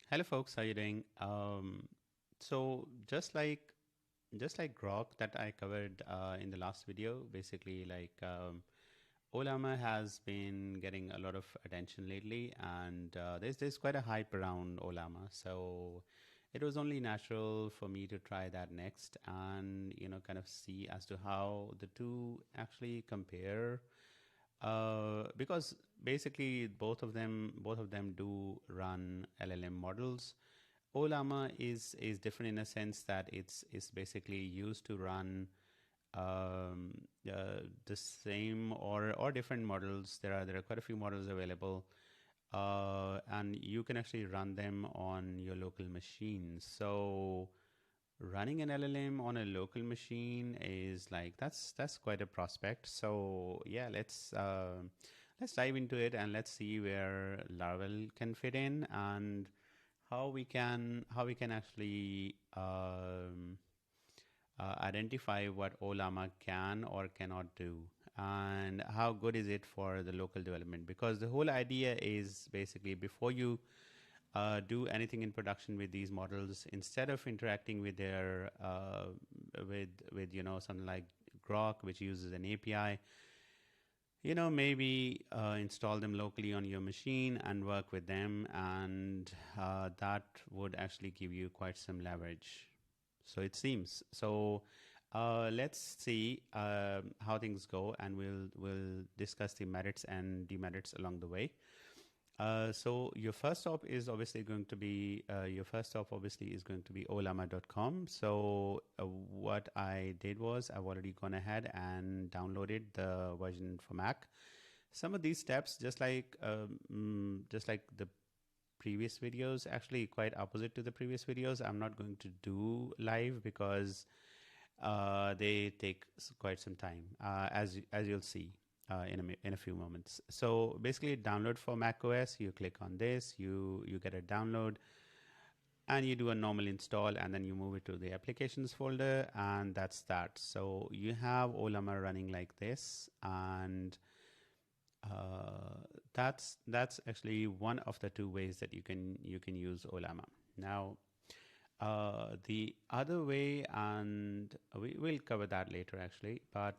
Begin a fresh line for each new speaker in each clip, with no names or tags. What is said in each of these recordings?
Hello, folks. How you doing? So just like Grok that I covered in the last video, basically Ollama has been getting a lot of attention lately, and there's quite a hype around Ollama. So it was only natural for me to try that next, and kind of see as to how the two actually compare. Because basically both of them do run LLM models. Ollama is different in a sense that it's basically used to run the same or different models. There are quite a few models available, and you can actually run them on your local machine. So running an LLM on a local machine is like that's quite a prospect. So yeah, let's dive into it and let's see where Laravel can fit in and how we can actually identify what Ollama can or cannot do, and how good is it for the local development. Because the whole idea is basically before you do anything in production with these models, instead of interacting with their with something like Grok, which uses an API, maybe install them locally on your machine and work with them, and that would actually give you quite some leverage. So it seems. So let's see how things go, and we'll discuss the merits and demerits along the way. So your first stop is obviously going to be Ollama.com. So what I did was I've already gone ahead and downloaded the version for Mac. Some of these steps, just like the previous videos, actually quite opposite to the previous videos, I'm not going to do live because they take quite some time, as you'll see in a few moments. So basically, download for Mac OS. You click on this, you get a download, and you do a normal install, and then you move it to the applications folder, and that's that. So you have Ollama running like this, and that's actually one of the two ways that you can use Ollama. Now, the other way, and we will cover that later actually, but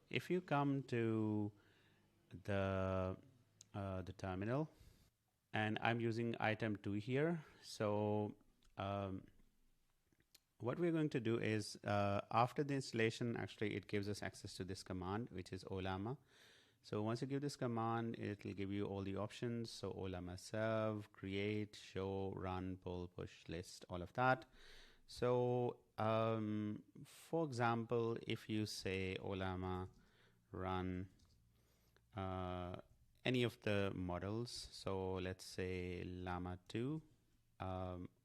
if you come to the terminal, and I'm using item 2 here. So um, what we're going to do is after the installation, actually it gives us access to this command, which is Ollama. So once you give this command, it will give you all the options. So Ollama serve, create, show, run, pull, push, list, all of that. So for example, if you say Ollama run uh, any of the models, so let's say Llama 2,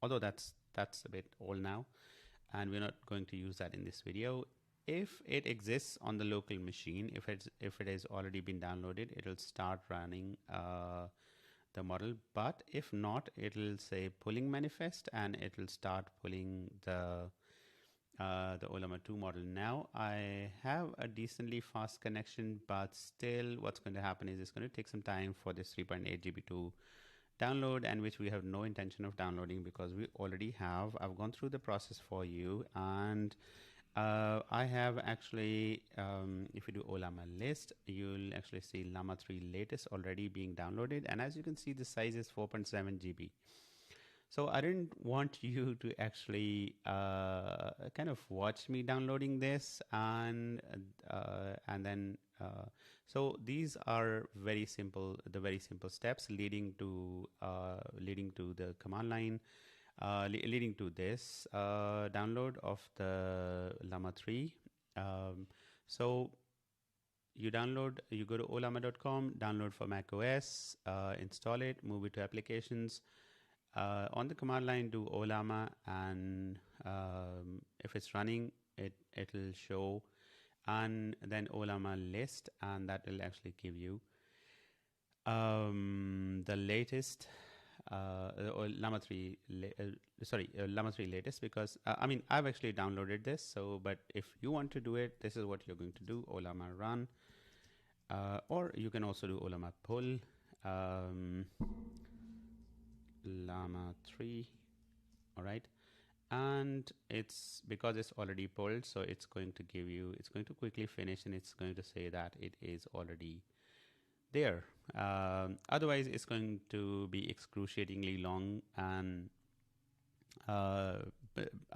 although that's a bit old now, and we're not going to use that in this video. If it exists on the local machine, if it has already been downloaded, it'll start running the model. But if not, it'll say pulling manifest, and it'll start pulling the Ollama 2 model. Now I have a decently fast connection, but still what's going to happen is it's going to take some time for this 3.8 GB to download, and which we have no intention of downloading because we already have. I've gone through the process for you, and I have actually, if you do Ollama list, you'll actually see Llama 3 latest already being downloaded, and as you can see, the size is 4.7 GB. So I didn't want you to actually kind of watch me downloading this, and then so these are very simple, the very simple steps leading to the command line, leading to this download of the Llama 3. So you go to Ollama.com, download for Mac OS, install it, move it to applications. On the command line, do Ollama, and if it's running, it'll show, and then Ollama list, and that will actually give you the latest or Llama 3 Llama 3 latest, because I mean I've actually downloaded this. So but if you want to do it, this is what you're going to do: Ollama run, or you can also do Ollama pull. Llama 3. All right. And it's because it's already pulled, so it's going to give you, it's going to quickly finish and it's going to say that it is already there. Otherwise, it's going to be excruciatingly long and I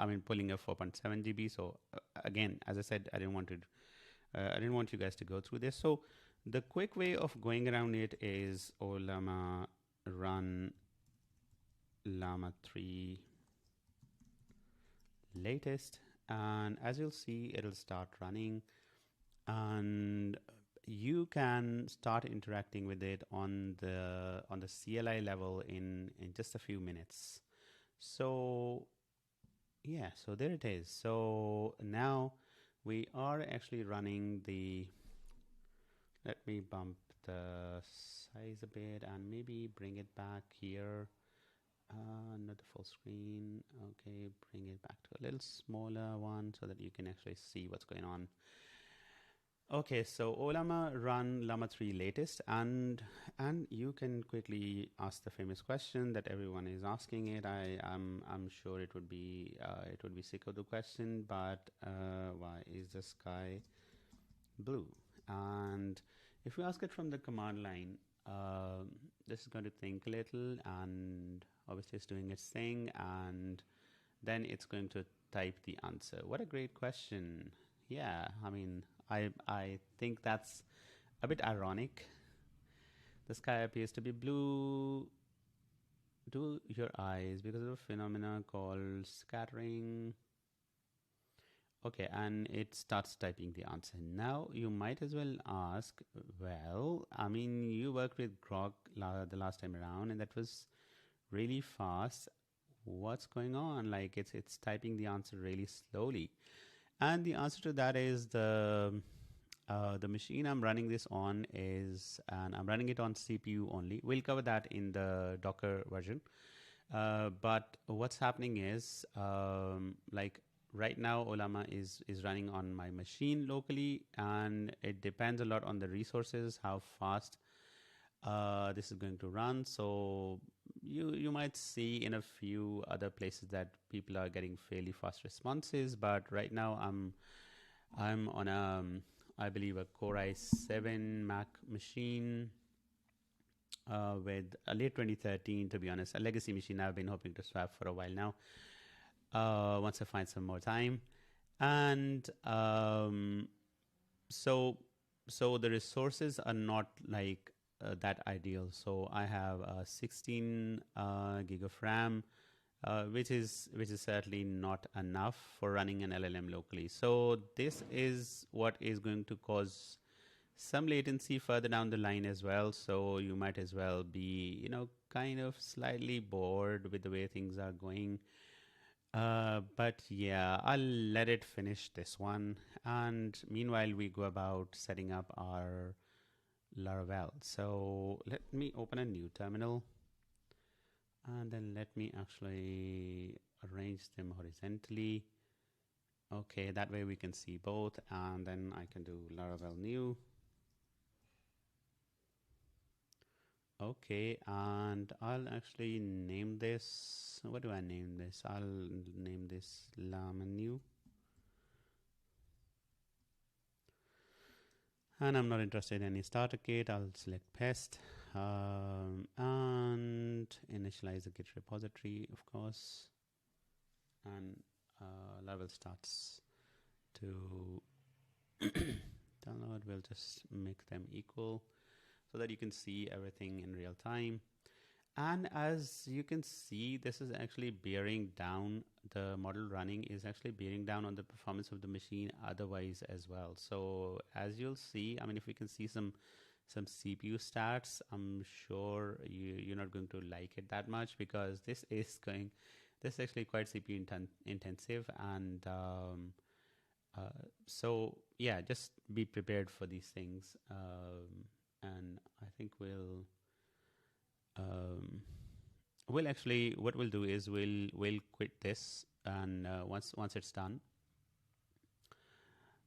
mean, pulling a 4.7 GB. So again, as I said, I didn't want you guys to go through this. So the quick way of going around it is Ollama run Llama 3 latest, and as you'll see, it'll start running, and you can start interacting with it on the CLI level in just a few minutes. So yeah, so there it is. So now we are actually running the, let me bump the size a bit and maybe bring it back here. Not the full screen. Okay, bring it back to a little smaller one so that you can actually see what's going on. Okay, so Ollama run Llama 3 latest, and you can quickly ask the famous question that everyone is asking it. I'm sure it would be sick of the question, but why is the sky blue? And if we ask it from the command line, this is going to think a little, and obviously it's doing its thing, and then it's going to type the answer. What a great question. Yeah, I mean, I think that's a bit ironic. The sky appears to be blue. Do your eyes because of a phenomena called scattering. Okay, and it starts typing the answer. Now you might as well ask, well, I mean, you worked with Grok the last time around, and that was really fast. What's going on? Like it's typing the answer really slowly. And the answer to that is the machine I'm running this on is, and I'm running it on CPU only. We'll cover that in the Docker version. But what's happening is, like right now, Ollama is running on my machine locally, and it depends a lot on the resources, how fast this is going to run. So you might see in a few other places that people are getting fairly fast responses, but right now I'm on a I believe a Core i7 Mac machine with a late 2013, to be honest, a legacy machine I've been hoping to swap for a while now. Once I find some more time, and so the resources are not like that ideal. So I have 16 gig of RAM, which is certainly not enough for running an LLM locally. So this is what is going to cause some latency further down the line as well. So you might as well be, kind of slightly bored with the way things are going. But yeah, I'll let it finish this one. And meanwhile, we go about setting up our Laravel. So let me open a new terminal. And then let me actually arrange them horizontally. Okay, that way we can see both. And then I can do Laravel new. Okay, and I'll actually name this. What do I name this? I'll name this Llama new. And I'm not interested in any starter kit. I'll select Pest and initialize the Git repository, of course. And Laravel starts to download. We'll just make them equal so that you can see everything in real time. And as you can see, this is actually bearing down, the model running is actually bearing down on the performance of the machine otherwise as well. So as you'll see, I mean, if we can see some CPU stats, I'm sure you're not going to like it that much, because this is actually quite CPU intensive. And so yeah, just be prepared for these things. And I think we'll actually, what we'll do is we'll quit this, and once it's done.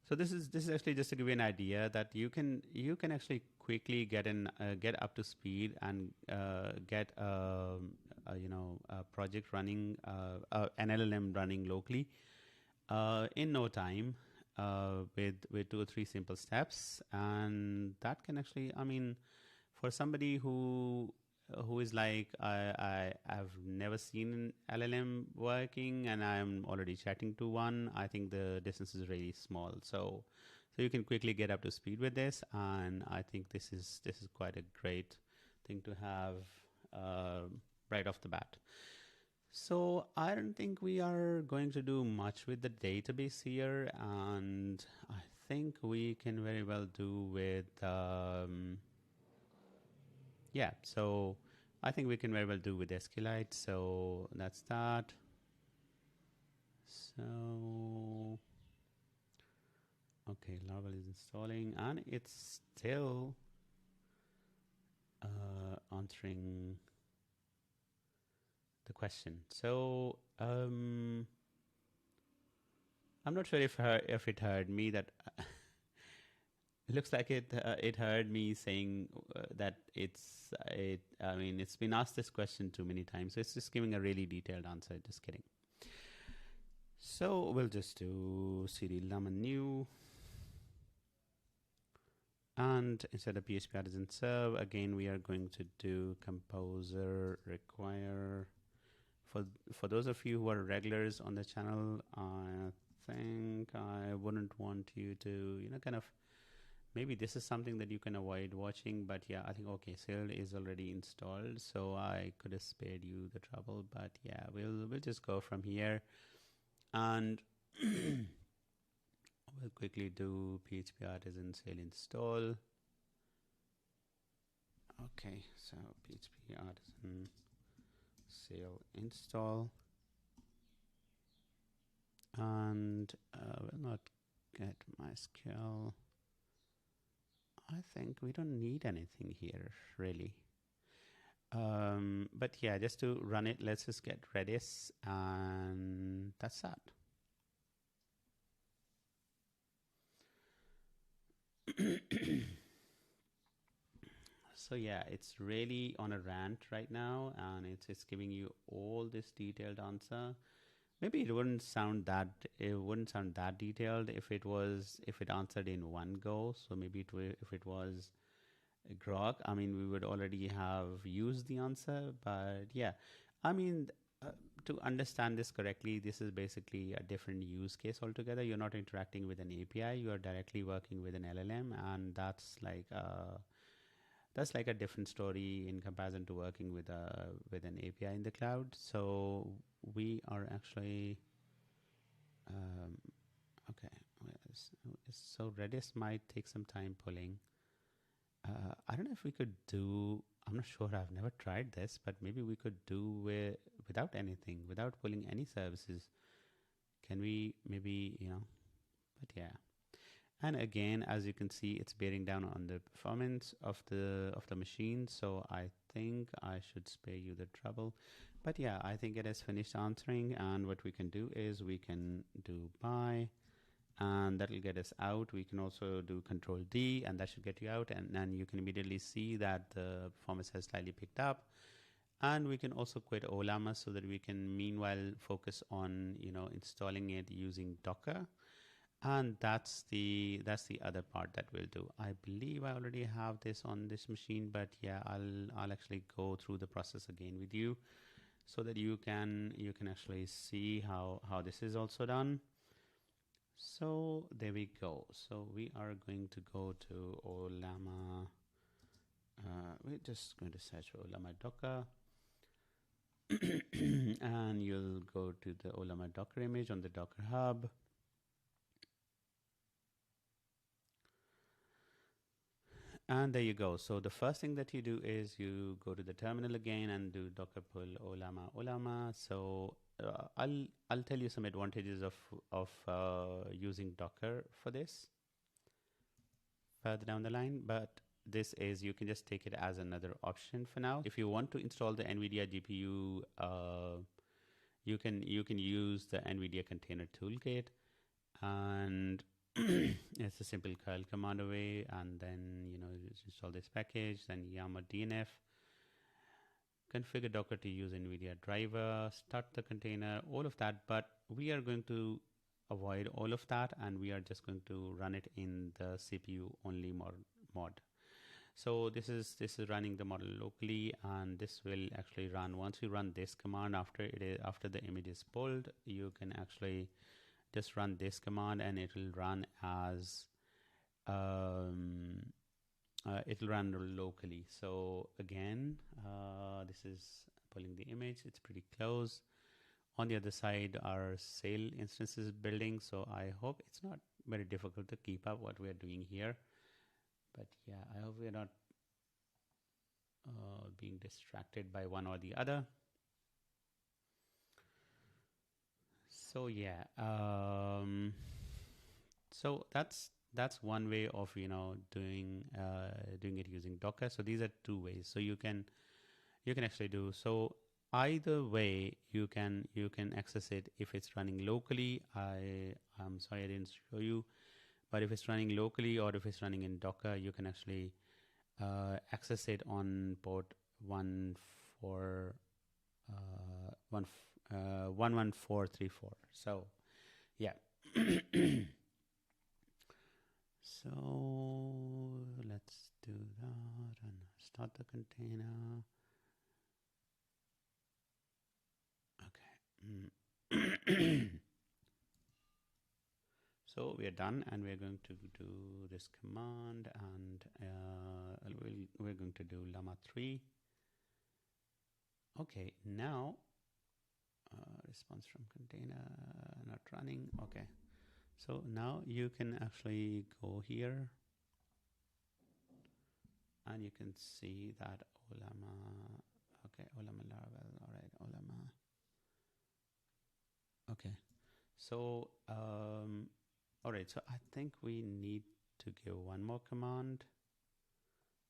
So this is actually just to give you an idea that you can actually quickly get up to speed and get a project running, an LLM running locally in no time, with 2 or 3 simple steps. And that can actually, I mean, for somebody who is like, I have never seen an LLM working and I'm already chatting to one, I think the distance is really small. So you can quickly get up to speed with this, and I think this is quite a great thing to have right off the bat. So I don't think we are going to do much with the database here, and I think we can very well do with yeah. So I think we can very well do with SQLite. So that's that. So okay, Laravel is installing, and it's still answering the question. So I'm not sure if it heard me that. It looks like it heard me saying that I mean, it's been asked this question too many times, so it's just giving a really detailed answer. Just kidding. So we'll just do cd llama new, and instead of PHP artisan serve, again we are going to do composer require. For those of you who are regulars on the channel, I think I wouldn't want you to kind of. Maybe this is something that you can avoid watching, but yeah, I think okay, Sail is already installed, so I could have spared you the trouble. But yeah, we'll just go from here, and we'll quickly do PHP artisan Sail install. Okay, so PHP artisan Sail install, and we'll not get MySQL. I think we don't need anything here, really. But yeah, just to run it, let's just get Redis, and that's that. So yeah, it's really on a rant right now, and it's giving you all this detailed answer. Maybe it wouldn't sound that detailed if it answered in one go. So maybe if it was Grok, I mean, we would already have used the answer. But yeah, I mean, to understand this correctly, this is basically a different use case altogether. You're not interacting with an API; you are directly working with an LLM, and that's like a different story in comparison to working with an API in the cloud. So we are actually okay. So Redis might take some time pulling. I don't know if we could do. I'm not sure. I've never tried this, but maybe we could do without anything, without pulling any services. Can we maybe But yeah. And again, as you can see, it's bearing down on the performance of the machine. So I think I should spare you the trouble. But yeah, I think it has finished answering. And what we can do is we can do buy, and that will get us out. We can also do Control D, and that should get you out. And then you can immediately see that the performance has slightly picked up. And we can also quit Ollama so that we can meanwhile focus on installing it using Docker. And that's the other part that we'll do. I believe I already have this on this machine, but yeah, I'll actually go through the process again with you so that you can actually see how this is also done. So there we go. So we are going to go to Ollama. We're just going to search for Ollama Docker. And you'll go to the Ollama Docker image on the Docker Hub. And there you go. So the first thing that you do is you go to the terminal again and do docker pull Ollama. So I'll tell you some advantages of using Docker for this further down the line. But this is, you can just take it as another option for now. If you want to install the NVIDIA GPU, you can use the NVIDIA Container Toolkit, and it's a simple curl command away, and then just install this package, then Llama DNF, configure Docker to use NVIDIA driver, start the container, all of that. But we are going to avoid all of that, and we are just going to run it in the CPU only mod. So this is running the model locally, and this will actually run once you run this command. After the image is pulled, you can actually just run this command, and it will run as it'll run locally. So again, this is pulling the image. It's pretty close. On the other side, our sail instance is building. So I hope it's not very difficult to keep up what we're doing here. But yeah, I hope we're not being distracted by one or the other. So yeah, so that's one way of doing it using Docker. So these are two ways. So you can actually do so. Either way, you can access it if it's running locally. I'm sorry I didn't show you, but if it's running locally or if it's running in Docker, you can actually access it on port 11434. So yeah. So let's do that and start the container. Okay. So we are done, and we're going to do this command, and we're going to do Llama 3. Okay, now response from container not running. Okay, so now you can actually go here, and you can see that Ollama. Okay, Ollama Laravel. All right, Ollama. Okay, so all right, so I think we need to give one more command,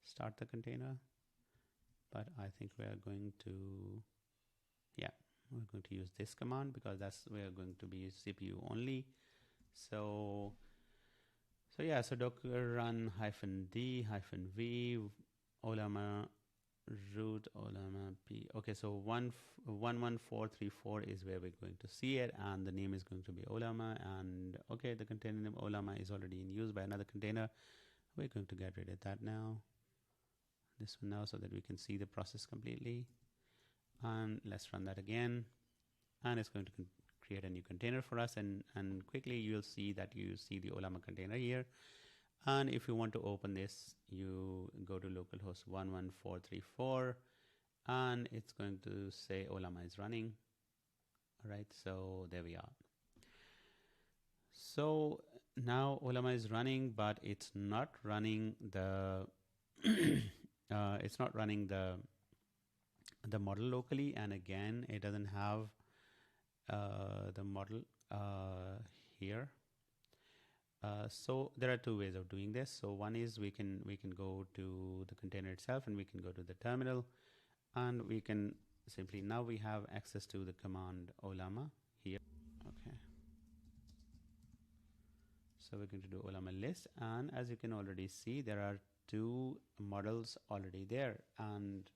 start the container, but I think we are going to, yeah, we're going to use this command because we are going to be CPU only. So yeah, so docker run -d -v Ollama root Ollama p. Okay, so 11434 is where we're going to see it, and the name is going to be Ollama. And okay, the container name Ollama is already in use by another container. We're going to get rid of that now, this one now, so that we can see the process completely. And let's run that again, and it's going to create a new container for us, and quickly you'll see that you see the Ollama container here. And if you want to open this, you go to localhost 11434, and it's going to say Ollama is running. All right, so there we are. So now Ollama is running, but it's not running the it's not running the model locally, and again it doesn't have the model here. So there are two ways of doing this. So one is we can go to the container itself, and we can go to the terminal, and we can simply, now we have access to the command Ollama here. Okay. So we're going to do Ollama list, and as you can already see, there are two models already there, and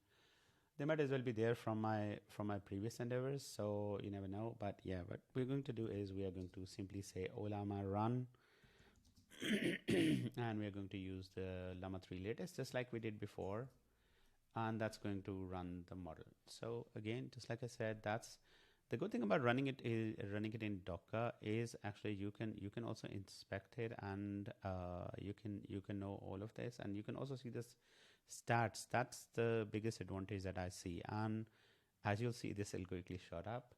they might as well be there from my previous endeavors. So you never know. But yeah, what we're going to do is we are going to simply say Ollama run. And we're going to use the Llama 3 latest, just like we did before, and that's going to run the model. So again, just like I said, that's the good thing about running it in Docker is actually you can also inspect it, and you can know all of this, and you can also see this stats. That's the biggest advantage that I see, and as you'll see, this will quickly shut up.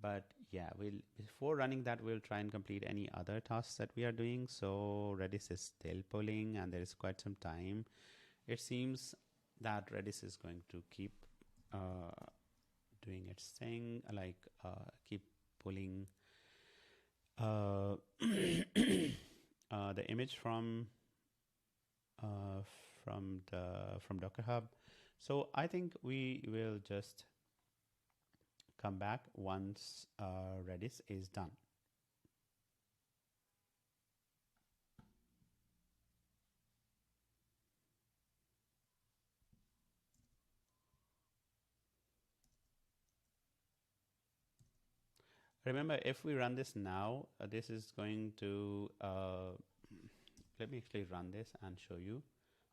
But yeah, before running that, we'll try and complete any other tasks that we are doing. So Redis is still pulling, and there is quite some time. It seems that Redis is going to keep doing its thing, like keep pulling the image from Docker Hub. So I think we will just come back once Redis is done. Remember, if we run this now, this is going to, let me actually run this and show you.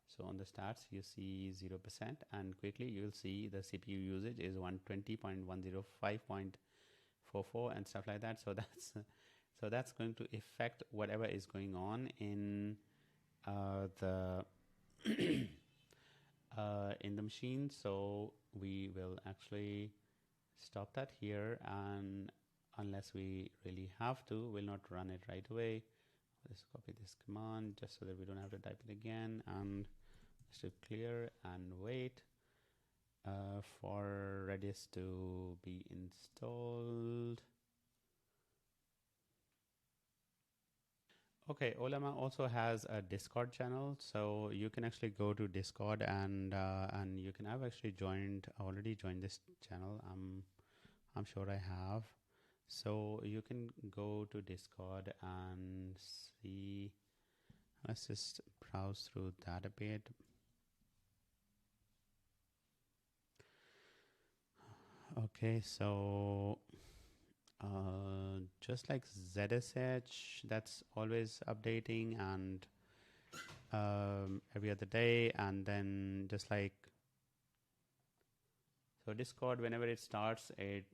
So on the stats, you see 0%, and quickly you'll see the CPU usage is 120.105.44 and stuff like that. So that's so that's going to affect whatever is going on in the in the machine. So we will actually stop that here, and unless we really have to, we'll not run it right away. Let's copy this command just so that we don't have to type it again, and just to clear and wait for Redis to be installed. Okay, Ollama also has a Discord channel, so you can actually go to Discord and you can have actually already joined this channel. I'm sure I have. So you can go to Discord and see. Let's just browse through that a bit. Okay, so just like ZSH, that's always updating, and every other day, and then just like, so Discord, whenever it starts, it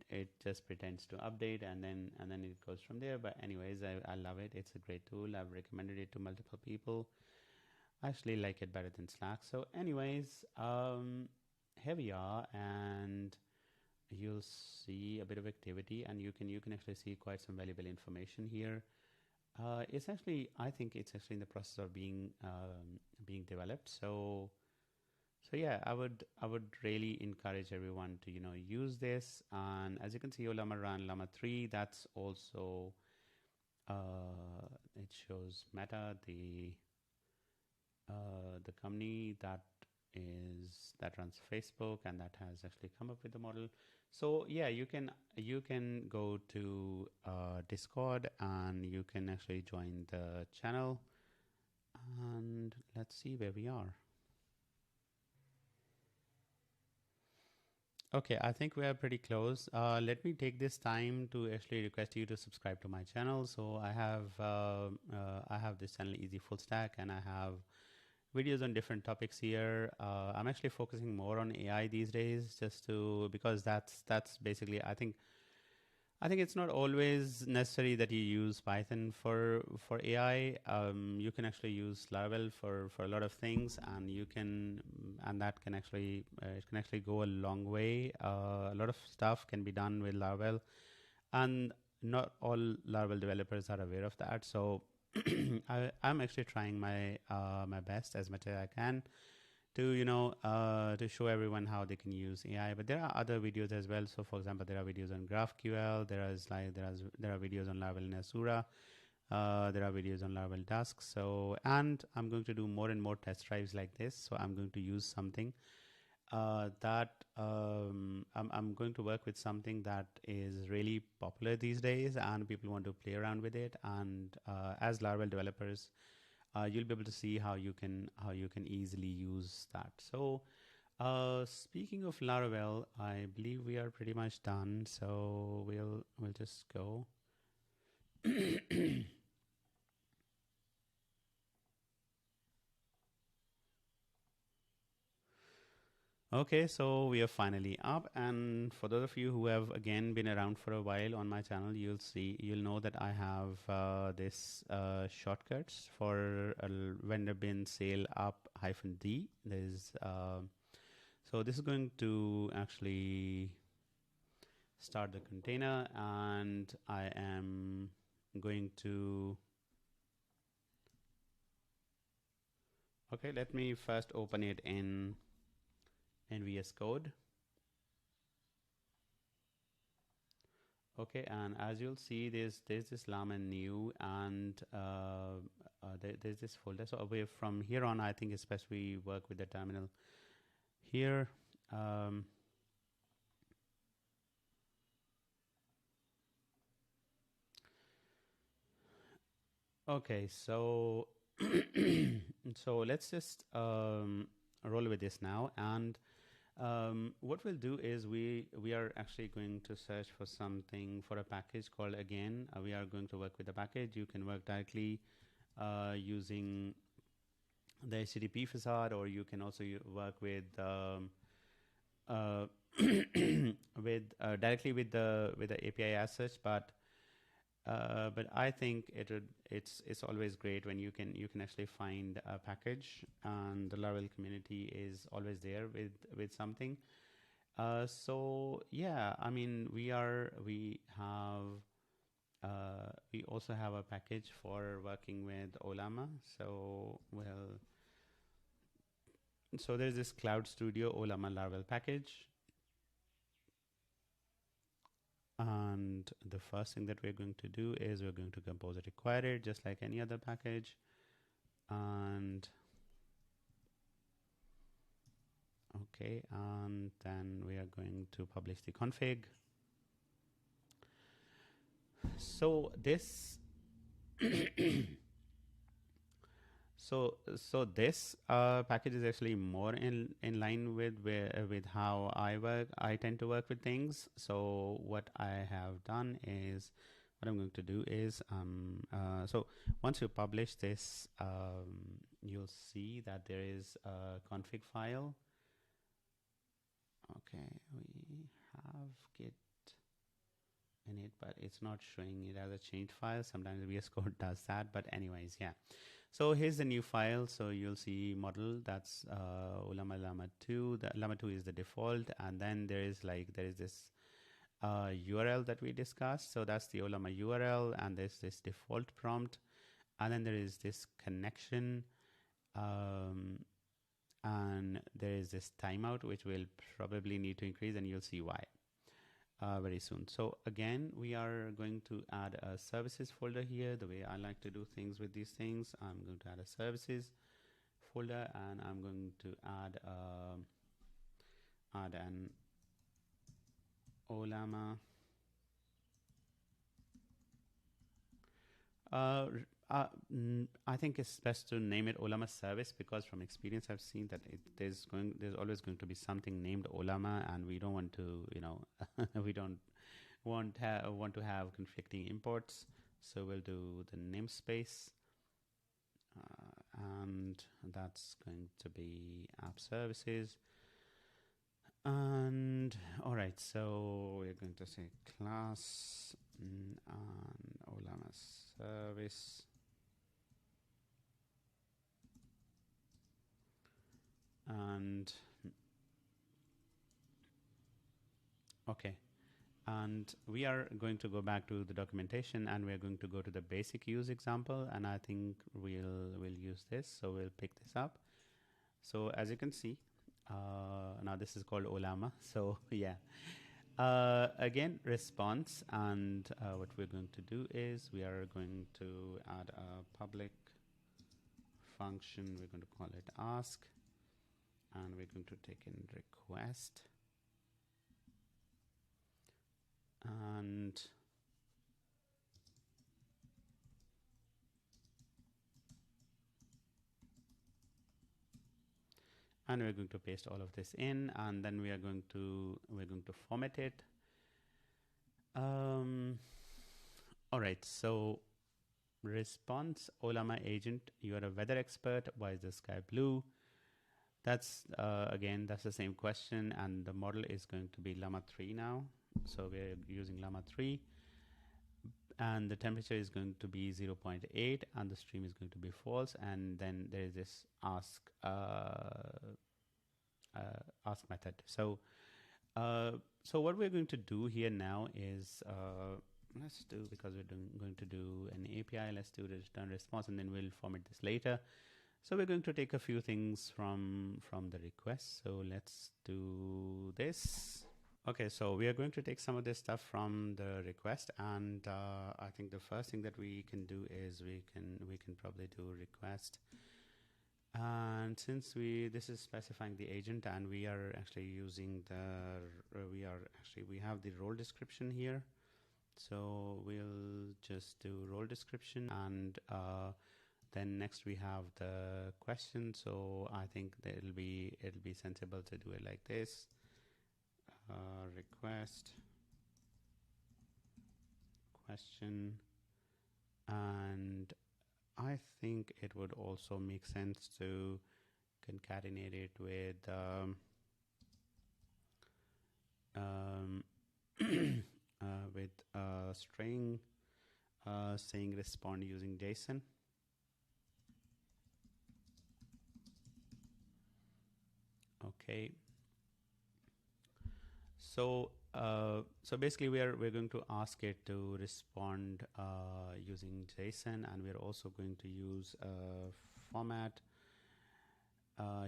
just pretends to update, and then it goes from there. But anyways, I love it. It's a great tool. I've recommended it to multiple people. I actually like it better than Slack. So anyways, here we are, and you'll see a bit of activity, and you can actually see quite some valuable information here. It's actually, I think it's actually in the process of being developed. So yeah, I would really encourage everyone to use this. And as you can see, Ollama ran Llama 3. That's also it shows Meta, the company that runs Facebook, and that has actually come up with the model. So yeah, you can go to Discord, and you can actually join the channel, and let's see where we are. Okay, I think we are pretty close. Let me take this time to actually request you to subscribe to my channel. So I have this channel, Easy Full Stack, and I have videos on different topics here. I'm actually focusing more on AI these days, because that's basically, I think it's not always necessary that you use Python for AI. You can actually use Laravel for a lot of things, and that can actually it can actually go a long way. A lot of stuff can be done with Laravel, and not all Laravel developers are aware of that. So I'm actually trying my best as much as I can to to show everyone how they can use AI. But there are other videos as well. So for example, there are videos on GraphQL. There are videos on Laravel and Asura. There are videos on Laravel Dusk. So, and I'm going to do more and more test drives like this. So I'm going to use something that I'm going to work with something that is really popular these days, and people want to play around with it. And as Laravel developers, you'll be able to see how you can easily use that. So speaking of Laravel, I believe we are pretty much done. So we'll just go. Okay, so we are finally up, and for those of you who have again been around for a while on my channel, you'll know that I have this shortcuts for vendor bin sale up -d. There's so this is going to actually start the container, and I am going to, okay, let me first open it in VS Code. Okay, and as you'll see, there's this Llama new, and there's this folder. So away from here on, I think it's best we work with the terminal here. Okay, so so let's just roll with this now, and What we'll do is we are actually going to search for something for a package called again. We are going to work with a package. You can work directly using the HTTP facade, or you can also work with uh, with directly with the API as such. But I think it's always great when you can actually find a package, and the Laravel community is always there with something. So yeah, I mean we also have a package for working with Ollama. So there's this Cloud Studio Ollama Laravel package. And the first thing that we're going to do is we're going to compose a required just like any other package. And okay, and then we are going to publish the config. So this so this package is actually more in line with how I tend to work with things. So what I have done is, what I'm going to do is so once you publish this, you'll see that there is a config file. Okay, we have Git in it, but it's not showing it as a change file. Sometimes VS Code does that, but anyways, yeah. So here's the new file. So you'll see model, that's Llama 2. The Llama 2 is the default, and then there is this URL that we discussed. So that's the Ollama URL, and there's this default prompt, and then there is this connection, and there is this timeout, which we'll probably need to increase, and you'll see why very soon. So again, we are going to add a services folder here. The way I like to do things with these things, I'm going to add a services folder, and I'm going to add an Ollama I think it's best to name it Ollama service, because from experience I've seen that there's always going to be something named Ollama, and we don't want to, we don't want to have conflicting imports. So we'll do the namespace, and that's going to be app services. And all right, so we're going to say class and Ollama service. And okay, and we are going to go back to the documentation, and we're going to go to the basic use example, and I think we'll use this. So we'll pick this up. So as you can see, now this is called Ollama. So yeah, again, response, and what we're going to do is we are going to add a public function. We're going to call it ask, and we're going to take in request, and we're going to paste all of this in, and then we're going to format it. All right, so response Ollama agent, you are a weather expert, why is the sky blue? That's again, that's the same question, and the model is going to be Llama 3 now. So we're using Llama 3, and the temperature is going to be 0.8, and the stream is going to be false, and then there is this ask method. So so what we're going to do here now is let's do, because we're going to do an API, let's do the return response, and then we'll format this later. So we're going to take a few things from the request. So let's do this. Okay, so we are going to take some of this stuff from the request, and I think the first thing that we can do is we can probably do request. And since this is specifying the agent, and we are actually using we have the role description here. So we'll just do role description, and then next we have the question. So I think that it'll be sensible to do it like this. Request question, and I think it would also make sense to concatenate it with with a string saying respond using JSON. Okay. So so basically we're going to ask it to respond using JSON, and we're also going to use a format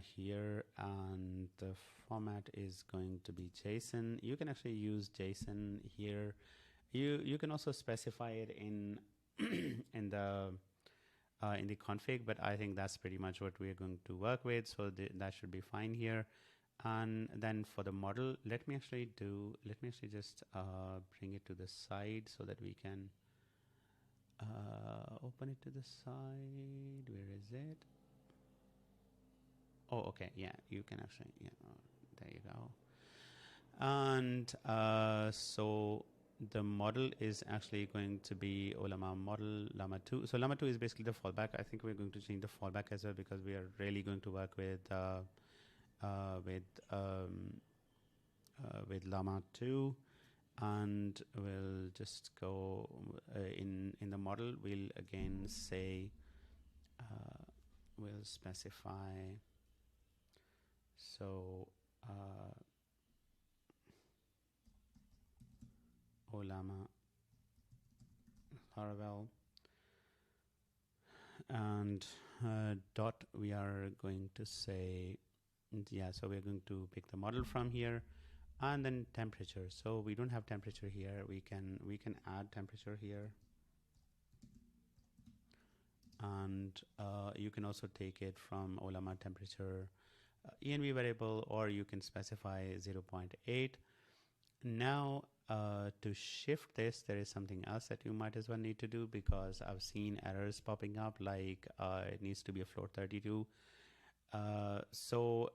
here, and the format is going to be JSON. You can actually use JSON here. You can also specify it in in the config, but I think that's pretty much what we're going to work with. So that should be fine here. And then for the model, let me actually just bring it to the side so that we can open it to the side. Where is it? Oh, okay. Yeah, you can actually, yeah, there you go. And so the model is actually going to be Ollama model Llama 2. So Llama 2 is basically the fallback. I think we're going to change the fallback as well, because we are really going to work with Llama 2, and we'll just go in the model. We'll again say we'll specify. So Ollama Laravel, and dot, we are going to say, yeah, so we're going to pick the model from here, and then temperature. So we don't have temperature here. We can add temperature here, and you can also take it from Ollama temperature env variable, or you can specify 0.8. Now to shift this, there is something else that you might as well need to do, because I've seen errors popping up, like it needs to be a float 32. So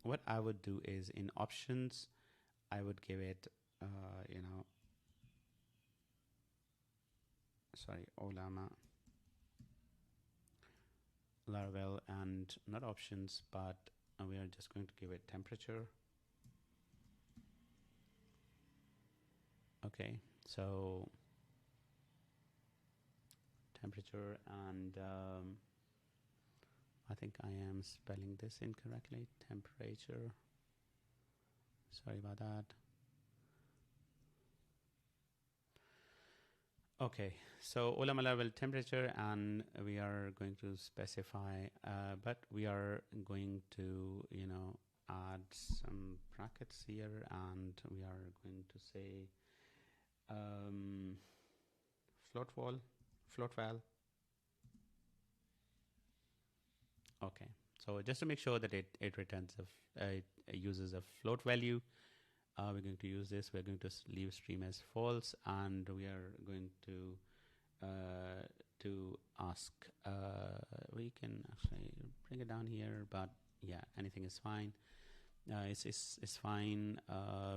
what I would do is, in options, I would give it, Ollama Laravel, and not options, but we are just going to give it temperature. Okay, so temperature, and I think I am spelling this incorrectly. Temperature. Sorry about that. Okay, so Ollama Laravel temperature, and we are going to specify, but we are going to, add some brackets here, and we are going to say float val. Okay, so just to make sure that it returns it uses a float value, we're going to use this. We're going to leave stream as false, and we are going to ask. We can actually bring it down here, but yeah, anything is fine. It's fine,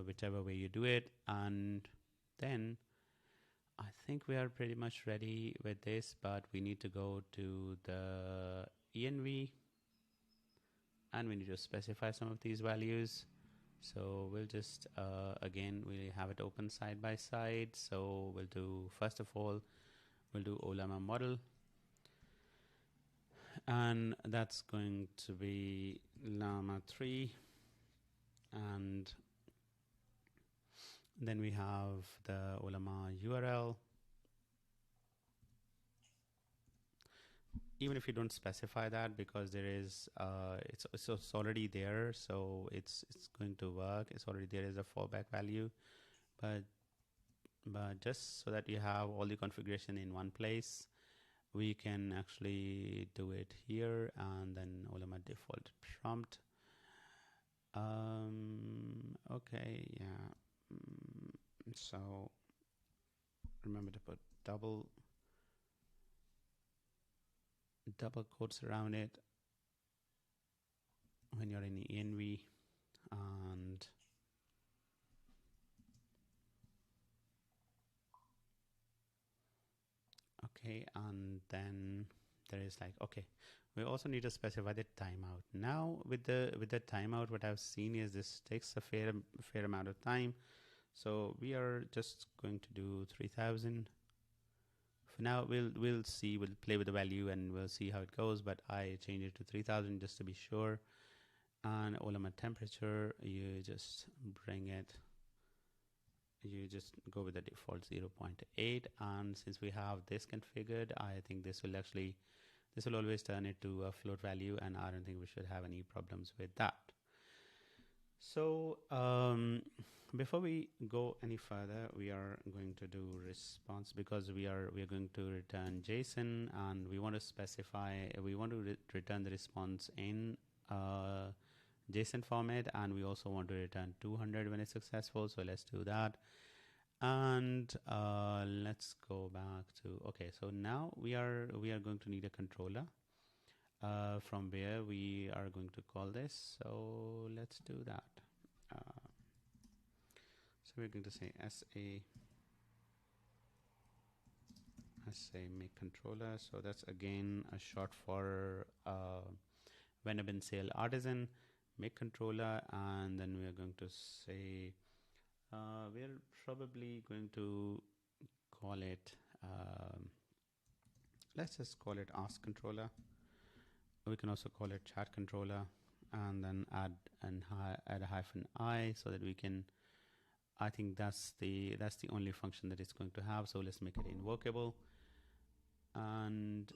whichever way you do it. And then I think we are pretty much ready with this, but we need to go to the env, and we need to specify some of these values. So we'll just again, we have it open side by side. So we'll do, first of all, we'll do Ollama model, and that's going to be Llama 3, and then we have the Ollama URL. Even if you don't specify that, because there is it's already there, so it's going to work. It's already there as a fallback value, but just so that you have all the configuration in one place, we can actually do it here, and then Ollama default prompt. Okay, yeah. So remember to put double double quotes around it when you're in the env, and okay, and then there is like, okay, we also need to specify the timeout. Now with the timeout, what I've seen is this takes a fair amount of time, so we are just going to do 3000 for now. We'll see, we'll play with the value and we'll see how it goes, but I change it to 3000 just to be sure. And Ollama temperature, you just bring it, you just go with the default 0.8, and since we have this configured, I think this will always turn it to a float value, and I don't think we should have any problems with that. So before we go any further, we are going to do response, because we are going to return JSON, and we want to specify, we want to return the response in JSON format, and we also want to return 200 when it's successful. So let's do that, and let's go back to, okay, so now we are going to need a controller from where we are going to call this. So let's do that. So we're going to say sa make controller. So that's again a short for vendor bin sale artisan make controller, and then we are going to say we're probably going to call it let's just call it ask controller. We can also call it chat controller, and then add a hyphen I, so that we can, I think that's the only function that it's going to have. So let's make it invocable, and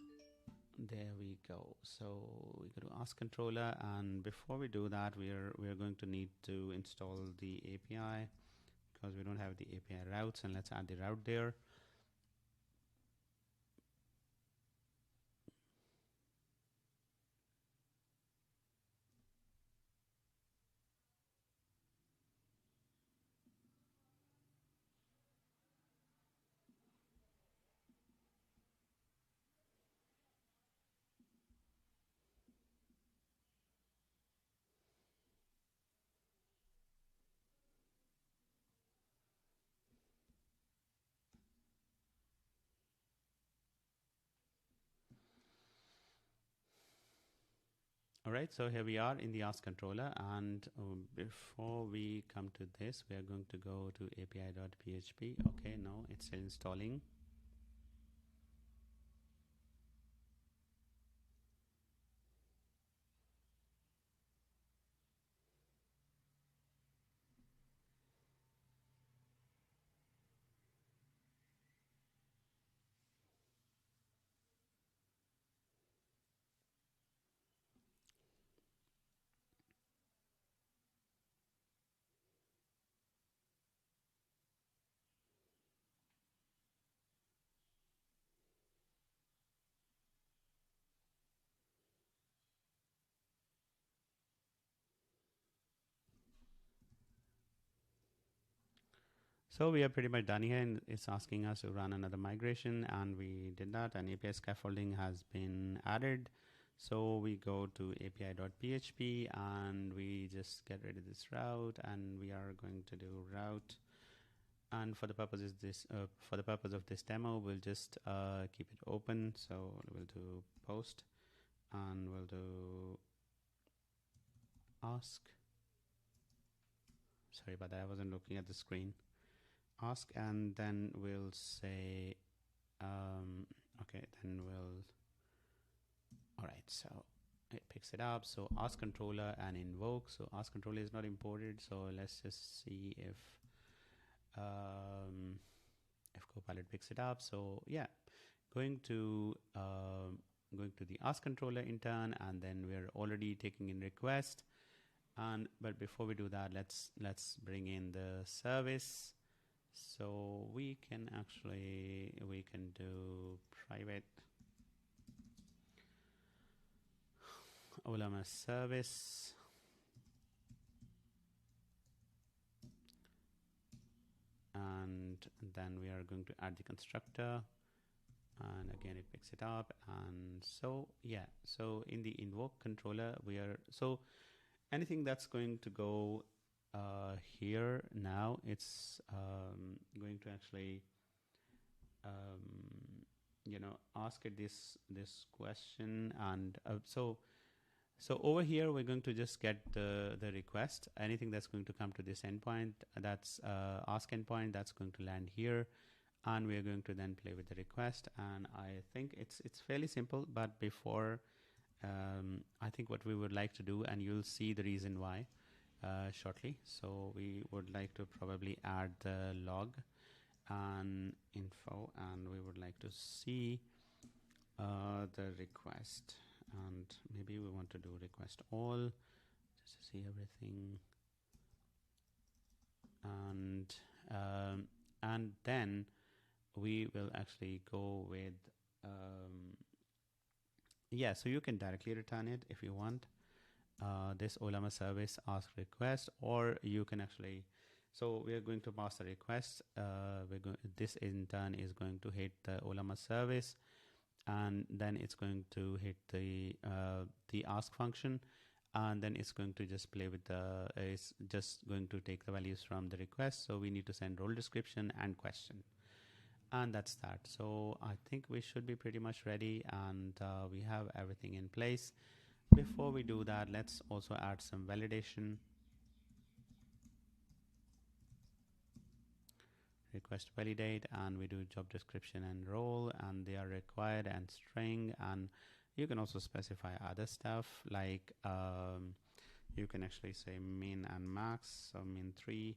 there we go. So we go to ask controller, and before we do that, we are going to need to install the API, because we don't have the API routes, and let's add the route there. All right, so here we are in the ask controller, and before we come to this, we are going to go to api.php. Okay, no, it's still installing. So we are pretty much done here, and it's asking us to run another migration, and we did that, and API scaffolding has been added. So we go to api.php, and we just get rid of this route, and we are going to do route. And for the purpose of this demo, we'll just keep it open. So we'll do post, and we'll do ask. Sorry about that, I wasn't looking at the screen. Ask, and then we'll say okay, then we'll, all right, so it picks it up. So ask controller and invoke. So ask controller is not imported, so let's just see if Copilot picks it up. So yeah, going to the ask controller in turn, and then we're already taking in request. And but before we do that, let's bring in the service. So we can do private Ollama service, and then we are going to add the constructor, and again it picks it up. And so yeah, so in the invoke controller we are, so anything that's going to go here now, it's going to actually ask it this question. And so over here we're going to just get the request. Anything that's going to come to this endpoint, that's ask endpoint, that's going to land here, and we're going to then play with the request. And I think it's fairly simple, but before I think what we would like to do, and you'll see the reason why shortly. So we would like to probably add the log and info, and we would like to see the request, and maybe we want to do request all just to see everything. And then we will actually go with yeah, so you can directly return it if you want, this Ollama service ask request, or you can actually, so we are going to pass the request. This in turn is going to hit the Ollama service, and then it's going to hit the ask function, and then it's going to just play with it's just going to take the values from the request. So we need to send role description and question, and that's that. So I think we should be pretty much ready, and we have everything in place. Before we do that, let's also add some validation. Request validate, and we do job description and role, and they are required and string. And you can also specify other stuff, like you can actually say min and max. So min 3,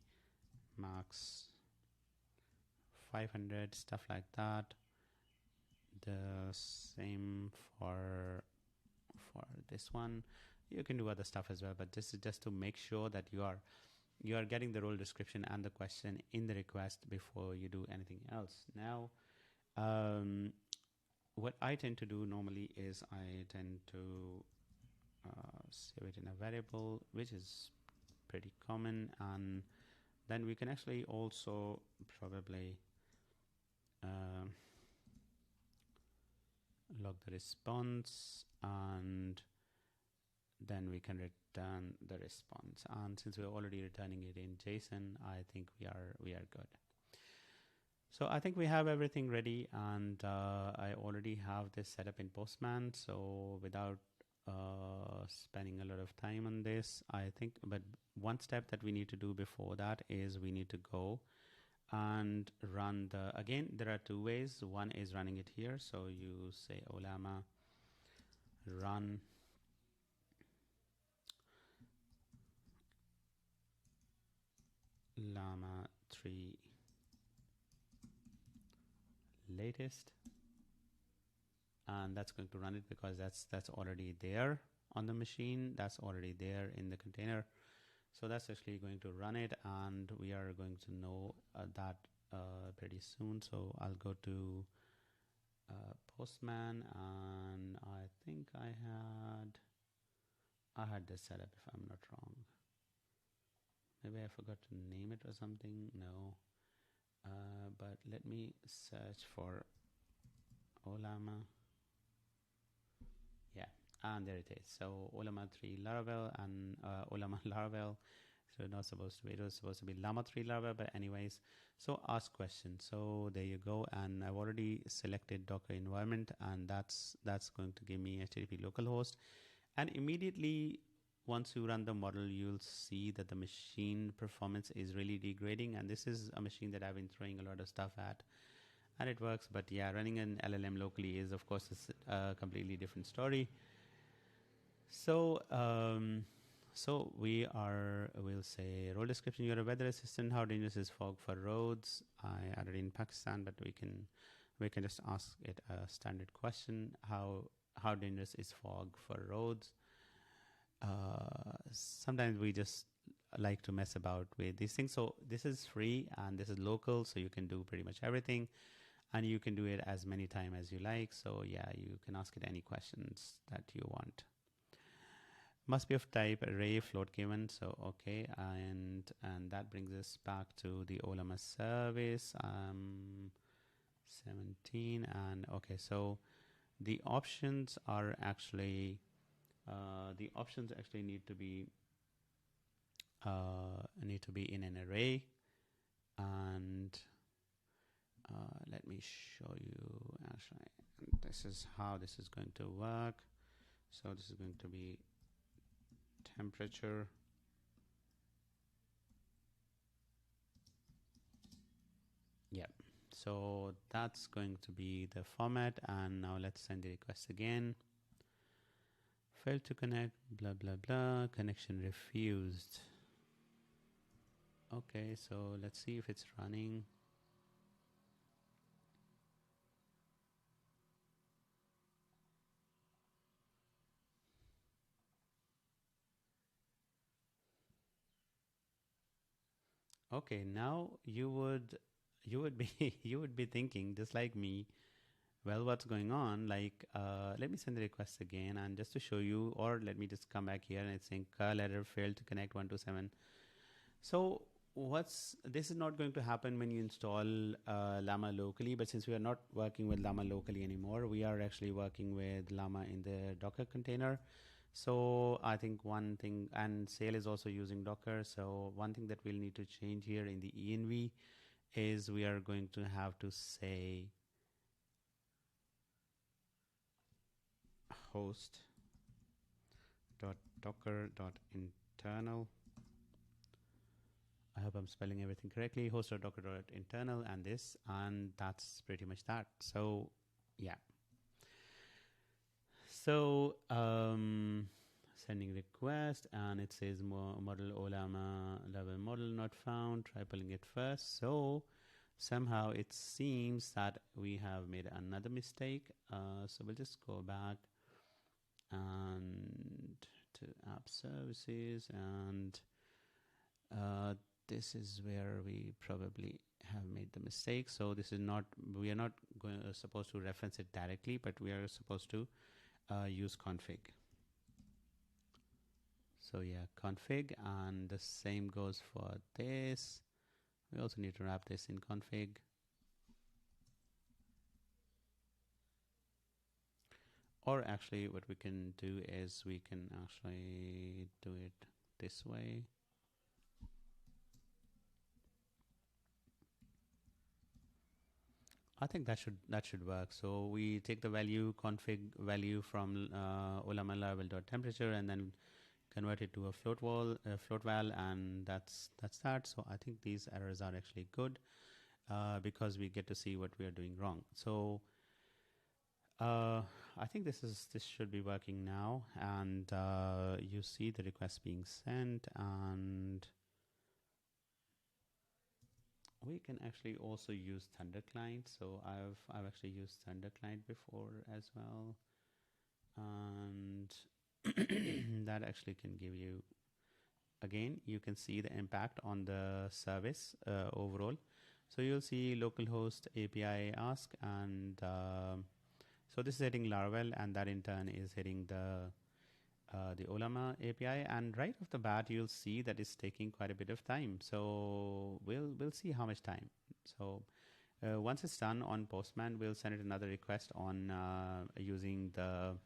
max 500, stuff like that. The same for this one. You can do other stuff as well, but this is just to make sure that you are getting the role description and the question in the request before you do anything else. Now, what I tend to do normally is I tend to save it in a variable, which is pretty common, and then we can actually also probably log the response, and then we can return the response. And since we're already returning it in JSON, I think we are good. So I think we have everything ready, and I already have this set up in Postman. So without spending a lot of time on this, I think, but one step that we need to do before that is we need to go and run again, there are two ways. One is running it here. So you say Ollama run Llama 3 latest, and that's going to run it because that's already there on the machine, that's already there in the container. So that's actually going to run it, and we are going to know that pretty soon. So I'll go to Postman, and I think I had this set up, if I'm not wrong. Maybe I forgot to name it or something. No. But let me search for Ollama. Yeah, and there it is. So Ollama 3 Laravel and Ollama Laravel. So not supposed to be, it was supposed to be Llama 3 Laravel, but anyways. So ask questions. So there you go. And I've already selected Docker environment, and that's going to give me HTTP localhost. And immediately once you run the model, you'll see that the machine performance is really degrading. And this is a machine that I've been throwing a lot of stuff at, and it works. But yeah, running an LLM locally is, of course, a completely different story. So so we'll say role description. You're a weather assistant. How dangerous is fog for roads? I added in Pakistan, but we can just ask it a standard question. How dangerous is fog for roads? Sometimes we just like to mess about with these things. So this is free and this is local, so you can do pretty much everything, and you can do it as many times as you like. So yeah, you can ask it any questions that you want. Must be of type array float given. So okay, and that brings us back to the Ollama service. 17 and okay, so the options are actually need to be in an array, and let me show you actually. This is how this is going to work. So this is going to be temperature. Yeah. So that's going to be the format. And now let's send the request again. Failed to connect, blah, blah, blah. Connection refused. Okay, so let's see if it's running. Okay, now you would be you would be thinking just like me, well, what's going on? Like, let me send the request again, and just to show you, or let me just come back here and it's saying curl error, failed to connect 127. So this is not going to happen when you install Llama locally, but since we are not working with Llama locally anymore, we are actually working with Llama in the Docker container. So I think one thing, and Sail is also using Docker. So one thing that we'll need to change here in the env is we are going to have to say host.docker.internal. I hope I'm spelling everything correctly. Host.docker.internal and this, and that's pretty much that. So yeah. So sending request, and it says model Ollama level model not found. Try pulling it first. So somehow it seems that we have made another mistake. So we'll just go back and to app services, and this is where we probably have made the mistake. So this is not, we are not supposed to reference it directly, but we are supposed to use config. So yeah, config, and the same goes for this. We also need to wrap this in config. Or actually what we can do is we can actually do it this way. I think that should work. So we take the value config value from Ollama Laravel.temperature and then convert it to a float val, and that's that. So I think these errors are actually good because we get to see what we are doing wrong. So I think this should be working now, and you see the request being sent, and we can actually also use Thunder Client. So I've actually used Thunder Client before as well, and that actually can give you, again, you can see the impact on the service overall. So you'll see localhost API ask, and so this is hitting Laravel, and that in turn is hitting the Ollama API. And right off the bat, you'll see that it's taking quite a bit of time. So we'll see how much time. So once it's done on Postman, we'll send it another request on using the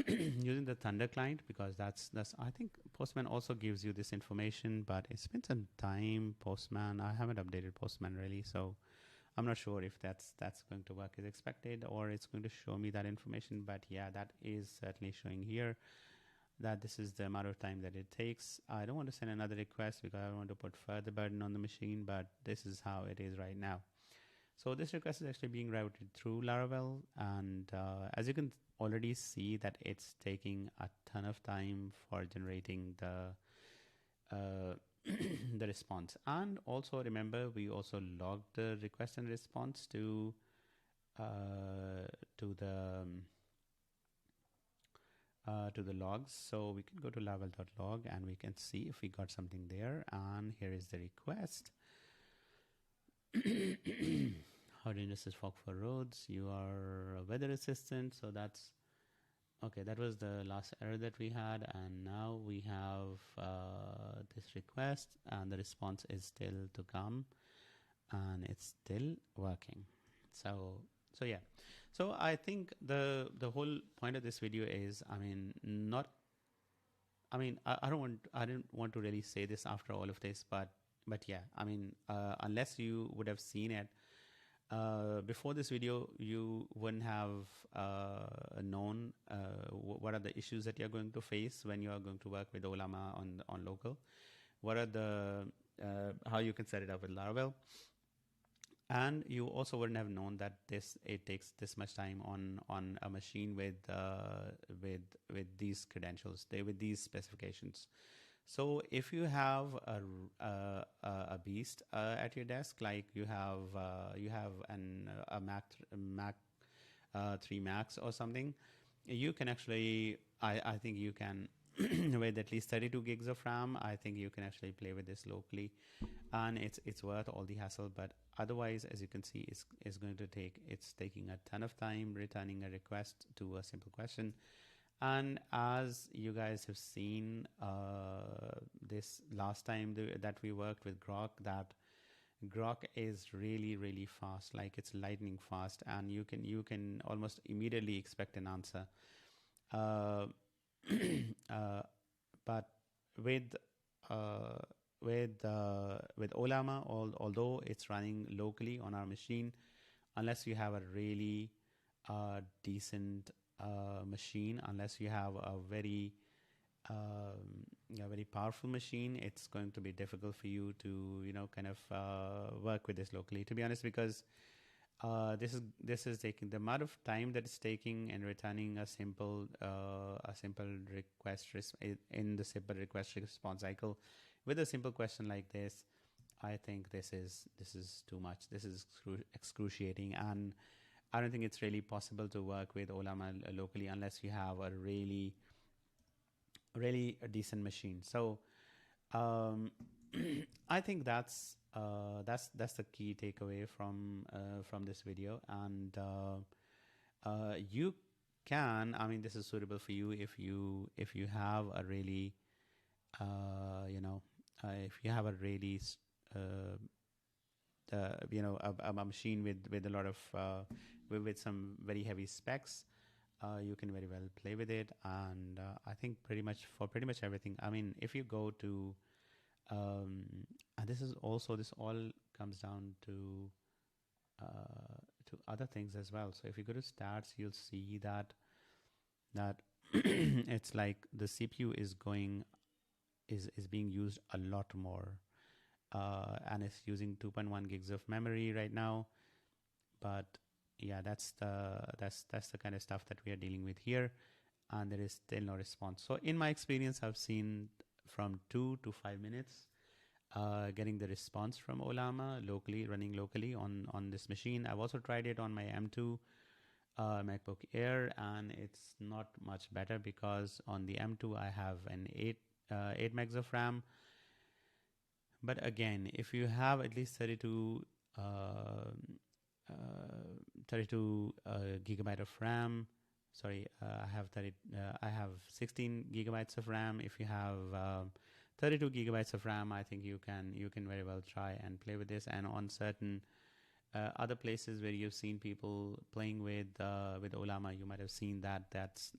using the Thunder client, because that's I think Postman also gives you this information, but it's been some time. Postman, I haven't updated Postman really, so I'm not sure if that's going to work as expected, or it's going to show me that information. But yeah, that is certainly showing here that this is the amount of time that it takes. I don't want to send another request because I don't want to put further burden on the machine, but this is how it is right now. So this request is actually being routed through Laravel, and as you can already see that it's taking a ton of time for generating the the response. And also remember, we also logged the request and response to the logs. So we can go to laravel.log and we can see if we got something there. And here is the request. How dangerous is fog for roads? You are a weather assistant. So that's okay. That was the last error that we had, and now we have this request, and the response is still to come, and it's still working. So yeah. So I think the whole point of this video is, I mean, not, I mean, I didn't want to really say this after all of this, but yeah, I mean, unless you would have seen it before this video, you wouldn't have known what are the issues that you're going to face when you are going to work with Ollama on local. What are the how you can set it up with Laravel, and you also wouldn't have known that it takes this much time on a machine with these credentials, with these specifications. So if you have a beast at your desk, like you have a Mac 3 Max or something, you can actually, I think you can with at least 32 gigs of RAM, I think you can actually play with this locally, and it's worth all the hassle. But otherwise, as you can see, it's taking a ton of time returning a request to a simple question. And as you guys have seen this last time that we worked with Grok, that Grok is really, really fast, like it's lightning fast, and you can almost immediately expect an answer. Uh, but with with Ollama, although it's running locally on our machine, unless you have a really decent machine, unless you have a very powerful machine, it's going to be difficult for you to kind of work with this locally. To be honest, because this is taking the amount of time that it's taking and returning a simple request in the simple request response cycle with a simple question like this. I think this is too much. This is excruciating, and I don't think it's really possible to work with Ollama locally unless you have a really a decent machine. So I think that's the key takeaway from this video. And you can, I mean, this is suitable for you if you have a really if you have a really a machine with a lot of with some very heavy specs. You can very well play with it, and I think pretty much everything. I mean, if you go to and this all comes down to other things as well. So if you go to stats, you'll see that it's like the CPU is being used a lot more, and it's using 2.1 gigs of memory right now. But yeah, that's the kind of stuff that we are dealing with here, and there is still no response. So in my experience, I've seen from 2 to 5 minutes getting the response from Ollama running locally on this machine. I've also tried it on my M2 MacBook Air, and it's not much better because on the M2 I have an 8 megs of RAM. But again, if you have at least 32 gigabyte of RAM, sorry, I have 16 gigabytes of RAM. If you have 32 gigabytes of RAM, I think you can very well try and play with this. And on certain other places where you've seen people playing with Ollama, you might have seen that's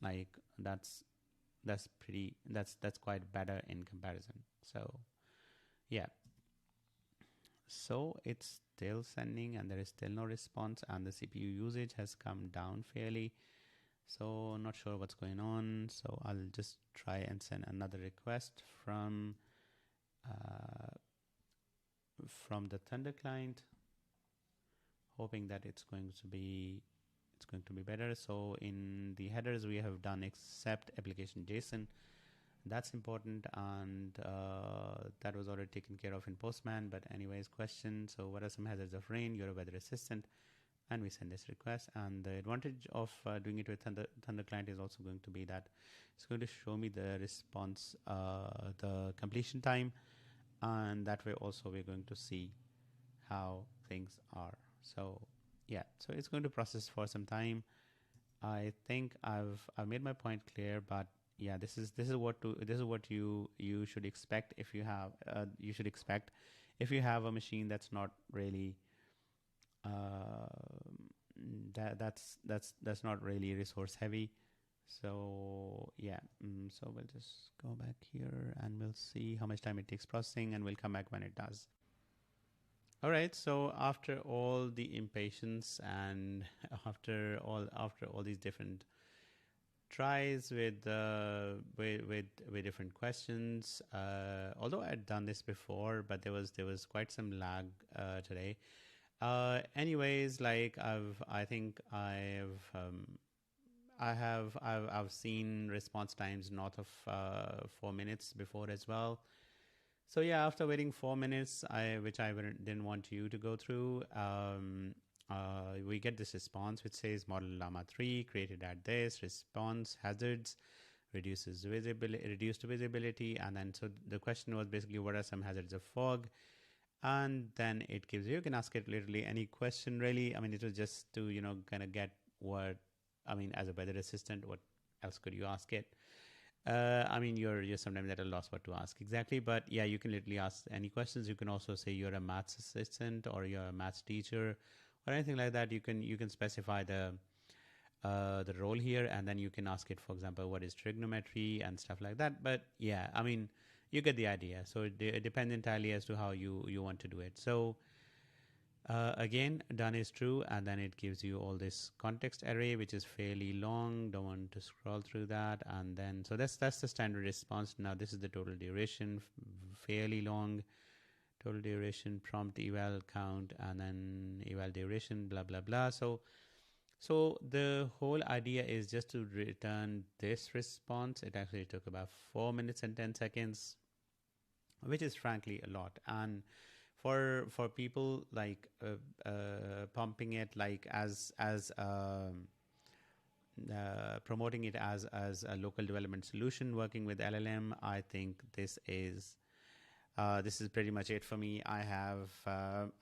quite better in comparison. So yeah, so it's still sending and there is still no response, and the CPU usage has come down fairly. So not sure what's going on. So I'll just try and send another request from the Thunder client, hoping that it's going to be better. So in the headers we have done accept application JSON. That's important, and that was already taken care of in Postman. But anyways, question. So what are some hazards of rain? You're a weather assistant. And we send this request. And the advantage of doing it with Thunder client is also going to be that it's going to show me the response, the completion time, and that way also we're going to see how things are. So yeah, so it's going to process for some time. I think I've made my point clear, but yeah, this is what you should expect if you have if you have a machine that's not really that's not really resource heavy. So yeah, so we'll just go back here and we'll see how much time it takes processing, and we'll come back when it does. All right, so after all the impatience and after all these different tries with different questions, although I'd done this before, but there was quite some lag today. Anyways, like I've seen response times north of 4 minutes before as well. So yeah, after waiting 4 minutes, which I didn't want you to go through, we get this response which says model Llama 3 created at this response hazards, reduced visibility, and then so the question was basically what are some hazards of fog, and then it gives you can ask it literally any question really. I mean, it was just to kind of get what I mean as a weather assistant. What else could you ask it? I mean, you're sometimes at a loss what to ask exactly, but yeah, you can literally ask any questions. You can also say you're a maths assistant or you're a maths teacher or anything like that. You can specify the role here, and then you can ask it, for example, what is trigonometry and stuff like that. But yeah, I mean, you get the idea. So it depends entirely as to how you want to do it. So again, done is true, and then it gives you all this context array, which is fairly long. Don't want to scroll through that, and then so that's the standard response. Now this is the total duration, fairly long. Total duration, prompt eval count, and then eval duration, blah blah blah. So the whole idea is just to return this response. It actually took about 4 minutes and 10 seconds, which is frankly a lot. And for people like pumping it like as promoting it as a local development solution working with LLM, I think this is pretty much it for me. I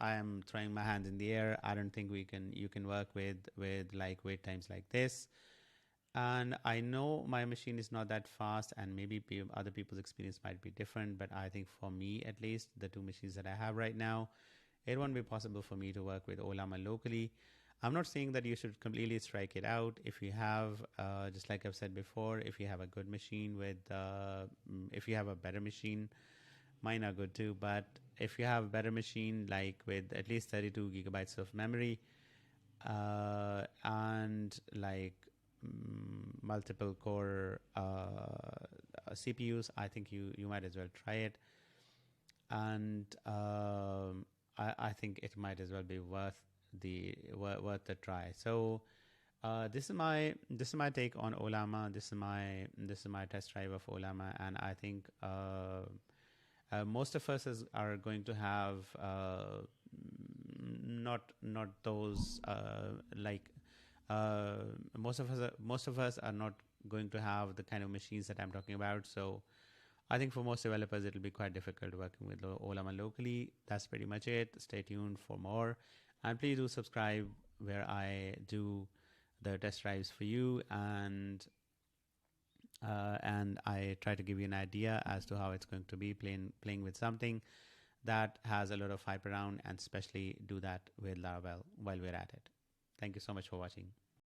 am throwing my hands in the air. I don't think you can work with like wait times like this. And I know my machine is not that fast, and maybe other people's experience might be different, but I think for me, at least, the two machines that I have right now, it won't be possible for me to work with Ollama locally. I'm not saying that you should completely strike it out. If you have, just like I've said before, if you have a good machine if you have a better machine, mine are good too, but if you have a better machine, like with at least 32 gigabytes of memory, and like multiple core CPUs, I think you might as well try it, and I think it might as well be worth the try. So this is my take on Ollama. This is my test drive of Ollama, and I think most of us are going to have not those like. Most of us are not going to have the kind of machines that I'm talking about. So I think for most developers, it'll be quite difficult working with Ollama locally. That's pretty much it. Stay tuned for more. And please do subscribe where I do the test drives for you. And I try to give you an idea as to how it's going to be playing with something that has a lot of hype around, and especially do that with Laravel while we're at it. Thank you so much for watching.